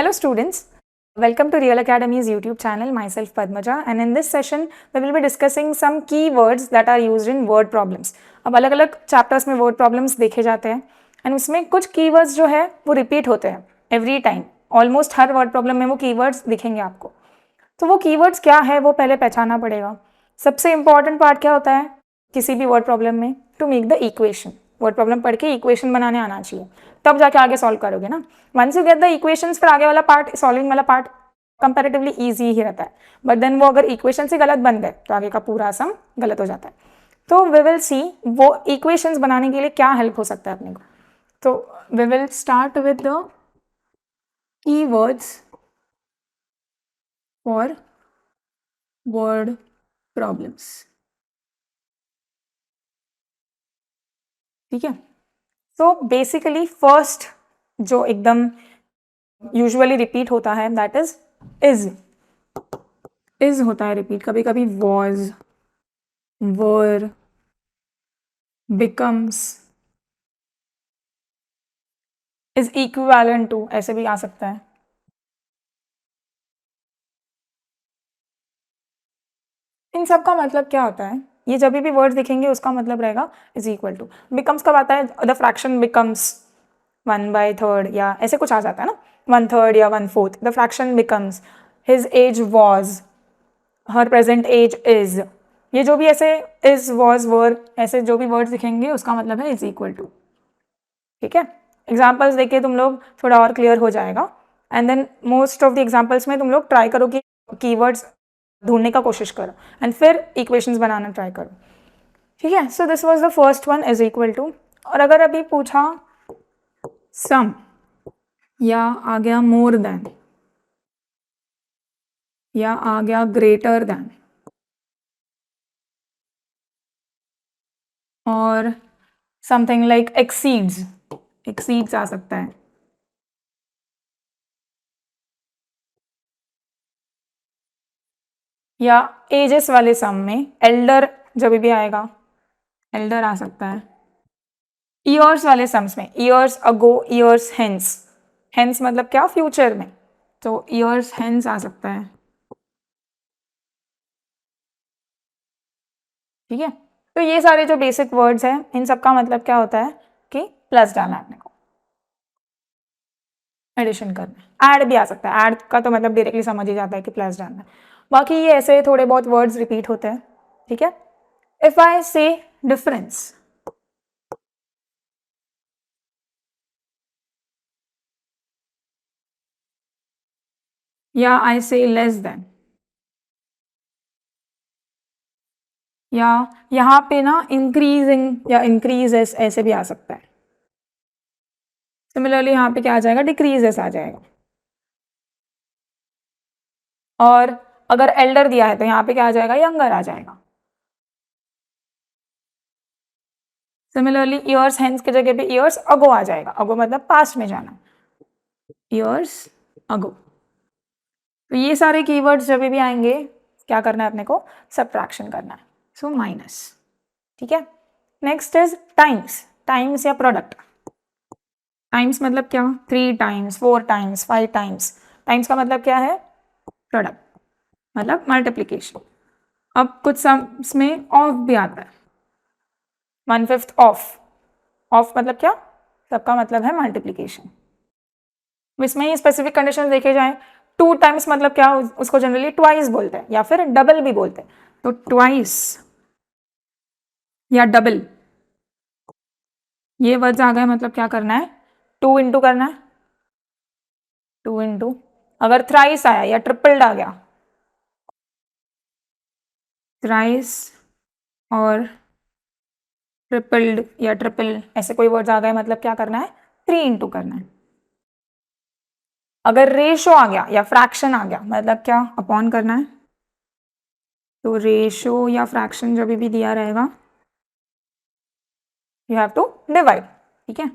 Hello students, welcome to Real Academy's YouTube channel, myself Padmaja, and in this session we will be discussing some keywords that are used in word problems. अब अलग अलग chapters में word problems देखे जाते हैं and उसमें कुछ keywords जो है वो repeat होते हैं every time. Almost हर word problem में वो keywords दिखेंगे आपको. तो वो keywords क्या है वो पहले पहचानना पड़ेगा. सबसे important part क्या होता है किसी भी word problem में? To make the equation. Word problem पढ़ के इक्वेशन बनाने आना चाहिए, तब जाके आगे सॉल्व करोगे ना. Once you get the equations फिर आगे वाला पार्ट, सॉल्विंग वाला पार्ट कंपैरेटिवली इजी ही रहता है. बट देन वो अगर इक्वेशन से गलत बन गए तो आगे का पूरा सम गलत हो जाता है. तो वी विल सी वो इक्वेशंस बनाने के लिए क्या हेल्प हो सकता है अपने को. तो we will start with the keywords for word problems. ठीक है. सो बेसिकली फर्स्ट जो एकदम यूजुअली रिपीट होता है दैट इज होता है रिपीट. कभी कभी was, were, becomes, is equivalent to ऐसे भी आ सकता है. इन सब का मतलब क्या होता है, ये जब भी वर्ड्स दिखेंगे उसका मतलब रहेगा इज इक्वल टू. बिकम्स कब आता है, द फ्रैक्शन बिकम्स 1/3 या ऐसे कुछ आ जाता है ना, 1/3 या 1/4. The fraction becomes, his age was, her present age is. ये जो भी ऐसे इज, वॉज, वर ऐसे जो भी वर्ड्स दिखेंगे उसका मतलब है इज इक्वल टू. ठीक है. एग्जाम्पल्स देखिए तुम लोग थोड़ा और क्लियर हो जाएगा. And then most of the examples में तुम लोग ट्राई करो कि कीवर्ड्स ढूंढने का कोशिश करो एंड फिर इक्वेशंस बनाना ट्राई करो. ठीक है. So this was the first one, is equal to. और अगर अभी पूछा सम या आ गया मोर देन या आ गया ग्रेटर देन और समथिंग लाइक एक्सीड्स आ सकता है. या एजेस वाले सम में एल्डर जब भी आएगा, एल्डर आ सकता है. ईयर्स वाले सम्स में years ago, years hence. Hence मतलब क्या, फ्यूचर में. तो ईयर्स हेंस आ सकता है. ठीक है. तो ये सारे जो बेसिक वर्ड्स हैं इन सब का मतलब क्या होता है कि प्लस डालना है अपने को, एडिशन करना है. ऐड भी आ सकता है, ऐड का तो मतलब डायरेक्टली समझ ही जाता है कि प्लस डालना है. बाकी ये ऐसे थोड़े बहुत वर्ड्स रिपीट होते हैं. ठीक है. इफ आई से डिफरेंस, या आई से लेस देन, या यहाँ पे ना इंक्रीजिंग या इंक्रीजेस ऐसे भी आ सकता है. सिमिलरली यहाँ पे क्या आ जाएगा, डिक्रीजेस आ जाएगा. और अगर एल्डर दिया है तो यहाँ पे क्या आ जाएगा, यंगर आ जाएगा. सिमिलरली ईयर्स हेंस की जगह पे ईयर्स अगो आ जाएगा. अगो मतलब पास्ट में जाना, ईयर्स अगो. तो ये सारे कीवर्ड्स जब भी आएंगे क्या करना है अपने को, सब्ट्रैक्शन करना है. So minus. ठीक है. Next is times. टाइम्स या प्रोडक्ट. टाइम्स मतलब क्या, 3 टाइम्स, 4 टाइम्स, 5 टाइम्स. टाइम्स का मतलब क्या है, प्रोडक्ट मतलब मल्टीप्लीकेशन. अब कुछ सम्स में ऑफ भी आता है, 1/5 ऑफ. ऑफ मतलब क्या, सबका मतलब है मल्टीप्लीकेशन. इसमें ही स्पेसिफिक कंडीशन देखे जाएं, 2 टाइम्स मतलब क्या, उसको जनरली ट्वाइस बोलते हैं या फिर डबल भी बोलते हैं. तो ट्वाइस या डबल ये वर्ड्स आ गए, मतलब क्या करना है, 2 इंटू करना है. 2 इंटू. अगर थ्राइस आया या ट्रिपल्ड आ गया, थ्राइस और ट्रिपल्ड या ट्रिपल ऐसे कोई वर्ड्स आ गए, मतलब क्या करना है, 3 इंटू करना है. अगर रेशो आ गया या फ्रैक्शन आ गया, मतलब क्या, अपॉन करना है. तो रेशो या फ्रैक्शन जब भी दिया रहेगा यू हैव टू डिवाइड. ठीक है.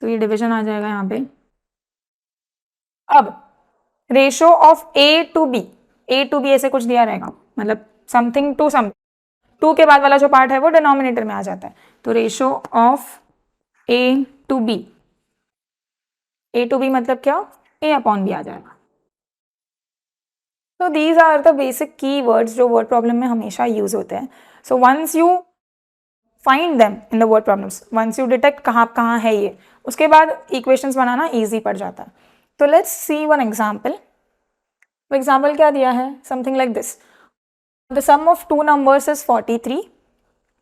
तो ये डिवीजन आ जाएगा यहाँ पे. अब ratio of A to B, A to B ऐसे कुछ दिया रहेगा, मतलब समथिंग टू समथिंग. 2 के बाद वाला जो पार्ट है वो डिनोमिनेटर में आ जाता है. तो ratio of A to B, A to B मतलब क्या, ए अपॉन बी आ जाएगा. तो these are the basic key words जो वर्ड प्रॉब्लम में हमेशा यूज होते हैं. So once you find them in the word problems, once you detect कहाँ है ये, उसके बाद इक्वेशंस बनाना ईजी पड़ जाता है. तो let's see one example. Example क्या दिया है, something like this. The sum of two numbers is 43.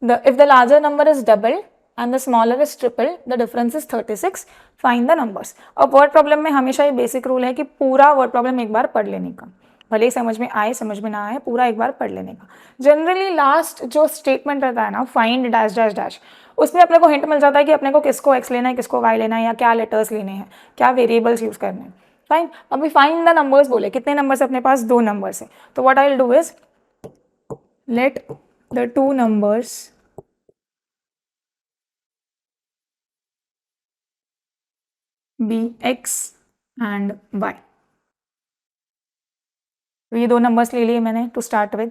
If the larger number is doubled and the smaller is tripled, the difference is 36. Find the numbers. अब word problem में हमेशा ये basic rule है कि पूरा वर्ड प्रॉब्लम एक बार पढ़ लेने का, भले ही समझ में आए समझ में ना आए, पूरा एक बार पढ़ लेने का. जनरली लास्ट जो स्टेटमेंट रहता है ना, फाइंड डैश डैश डैश, उसमें अपने को हिंट मिल जाता है कि अपने को किसको एक्स लेना है, किसको वाई लेना है, या क्या लेटर्स लेने हैं, क्या वेरिएबल्स यूज करने हैं. फाइन. अभी फाइंड द नंबर्स बोले, कितने नंबर्स अपने पास, दो नंबर्स है. तो what I will do is let the two numbers be x and y. तो ये दो नंबर्स ले लिए मैंने टू स्टार्ट विद.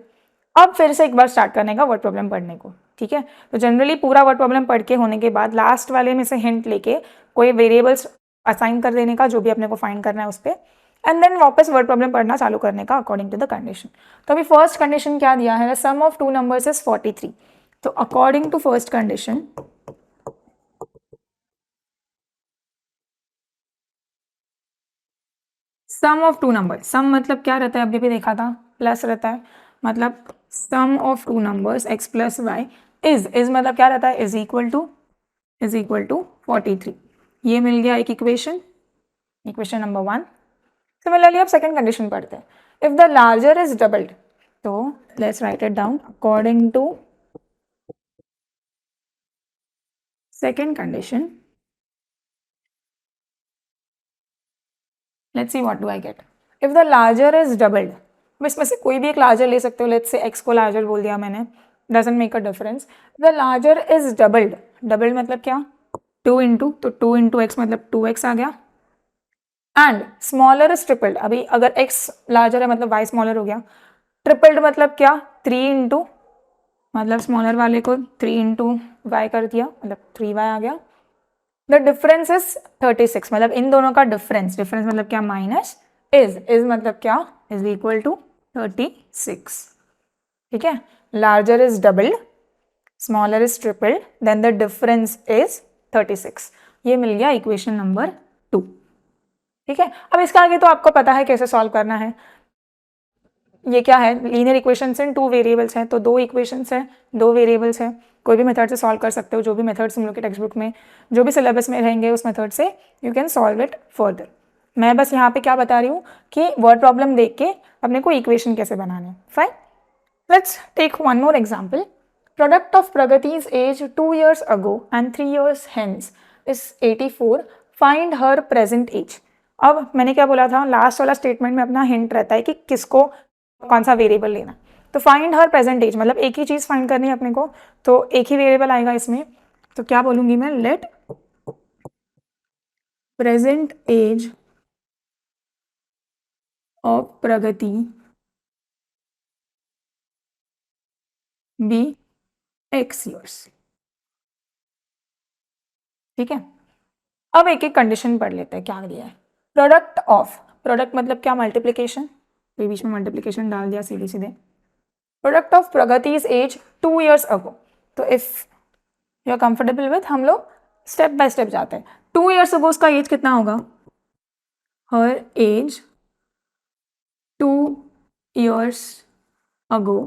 अब फिर से एक बार स्टार्ट करने का वर्ड प्रॉब्लम पढ़ने को. ठीक है. तो जनरली पूरा वर्ड प्रॉब्लम पढ़ के होने के बाद लास्ट वाले में से हिंट लेके कोई वेरिएबल्स असाइन कर देने का, जो भी अपने को फाइंड करना है उस पर, एंड देन वापस वर्ड प्रॉब्लम पढ़ना चालू करने का अकॉर्डिंग टू द कंडीशन. तो अभी फर्स्ट कंडीशन क्या दिया है, sum of two numbers is 43. तो according to first condition sum of two number, sum मतलब क्या रहता है, अभी भी देखा था, प्लस रहता है. मतलब sum of two numbers x plus y is मतलब क्या रहता है, इज इक्वल टू 43. ये मिल गया एक इक्वेशन, इक्वेशन नंबर 1. सिमिलरली अब सेकंड कंडीशन पढ़ते हैं. If the larger is doubled, तो let's write it down. According to second condition, let's see what do I get. If the larger is doubled, अब इसमें से कोई भी एक लार्जर ले सकते हो. लेट्स से x को लार्जर बोल दिया मैंने, doesn't make a difference. The larger is doubled, doubled मतलब क्या, 2 इंटू, तो 2 इंटू एक्स मतलब 2x आ गया. एंड स्मॉलर इज ट्रिपल्ड, अभी अगर x लार्जर है मतलब y स्मॉलर हो गया. ट्रिपल्ड मतलब क्या, 3 इंटू, मतलब स्मॉलर वाले को 3 इंटू वाई कर दिया, मतलब 3y आ गया. द डिफरेंस इज 36, मतलब इन दोनों का डिफरेंस, डिफरेंस मतलब क्या, माइनस, इज मतलब क्या, इज इक्वल टू 36. ठीक है. Larger is doubled, smaller is tripled, then the difference is 36. ये मिल गया इक्वेशन नंबर 2. ठीक है. अब इसका आगे तो आपको पता है कैसे सॉल्व करना है. ये क्या है, लीनियर इक्वेशंस इन टू वेरिएबल्स हैं, तो दो इक्वेशंस हैं, दो वेरिएबल्स हैं. कोई भी मेथड से सॉल्व कर सकते हो, जो भी मेथड्स तुम लोग के टेक्स्ट बुक में, जो भी सिलेबस में रहेंगे उस मेथड से you can solve it further. मैं बस यहाँ पे क्या बता रही हूँ कि वर्ड प्रॉब्लम देख के अपने को इक्वेशन कैसे बनाना है. Fine. Let's take one more example. Product of प्रगतिज age 2 years ago and 3 years hence is 84. Find her present age. अब मैंने क्या बोला था, लास्ट वाला स्टेटमेंट में अपना हिंट रहता है कि किसको कौन सा वेरिएबल लेना. तो फाइंड हर प्रेजेंट एज मतलब एक ही चीज़ फाइंड करनी है अपने को, तो एक ही वेरिएबल आएगा इसमें. तो क्या बोलूंगी मैं, let present age of Pragati be x years. ठीक है. अब एक एक कंडीशन पढ़ लेते हैं क्या दिया है. प्रोडक्ट ऑफ, प्रोडक्ट मतलब क्या, मल्टीप्लीकेशन, तो बीच में मल्टीप्लीकेशन डाल दिया सीधे सीधे. Product of Pragati is age 2 years ago. तो if you are comfortable with, हम लोग स्टेप बाय स्टेप जाते हैं. 2 years अगो उसका एज कितना होगा, हर एज 2 years अगो.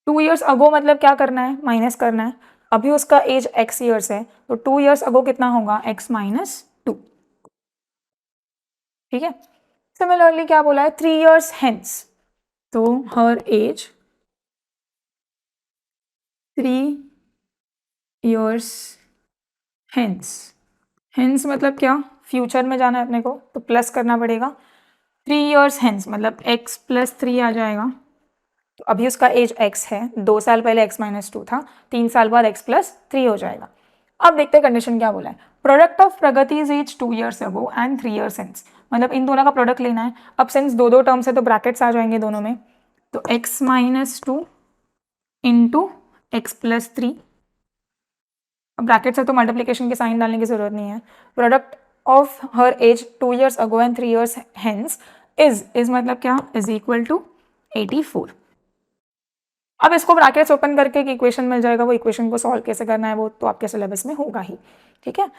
2 years अगो मतलब क्या करना है, माइनस करना है. अभी उसका एज x ईयर्स है, तो 2 years अगो कितना होगा, x माइनस 2. ठीक है. सिमिलरली क्या बोला है, 3 years हेंस, तो हर एज 3 years हेंस. हेंस मतलब क्या, फ्यूचर में जाना है अपने को, तो प्लस करना पड़ेगा. 3 years हेंस मतलब x प्लस 3 आ जाएगा. तो अभी उसका एज x है, 2 साल पहले x माइनस 2 था, 3 साल बाद x प्लस 3 हो जाएगा. अब देखते हैं कंडीशन क्या बोला है. Product of Pragati is age 2 years ago and 3 years hence, मतलब इन दोनों का प्रोडक्ट लेना है. अब सिंस दो दो टर्म्स है तो ब्रैकेट्स आ जाएंगे दोनों में, तो x minus 2 into x plus 3. अब ब्रैकेट्स है तो मल्टीप्लीकेशन के साइन डालने की जरूरत नहीं है. Product of her age 2 years ago and 3 years hence is मतलब क्या, इज इक्वल टू 84। अब इसको ब्रैकेट्स ओपन करके एक इक्वेशन मिल जाएगा, वो इक्वेशन को सॉल्व कैसे करना है वो तो आपके सिलेबस में होगा ही, ठीक है।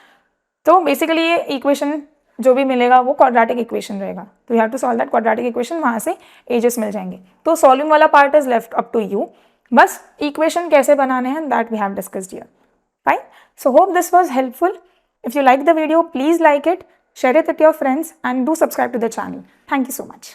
तो बेसिकली ये इक्वेशन जो भी मिलेगा वो क्वाड्रेटिक इक्वेशन रहेगा, तो you have to solve that quadratic equation, वहाँ से एजेस मिल जाएंगे। तो सॉल्विंग वाला part is left up to you, बस इक्वेशन कैसे बनाने हैं that we have discussed here, fine. So hope this was helpful. If you like the video, please like it, share it with your friends and do subscribe to the channel. Thank you so much.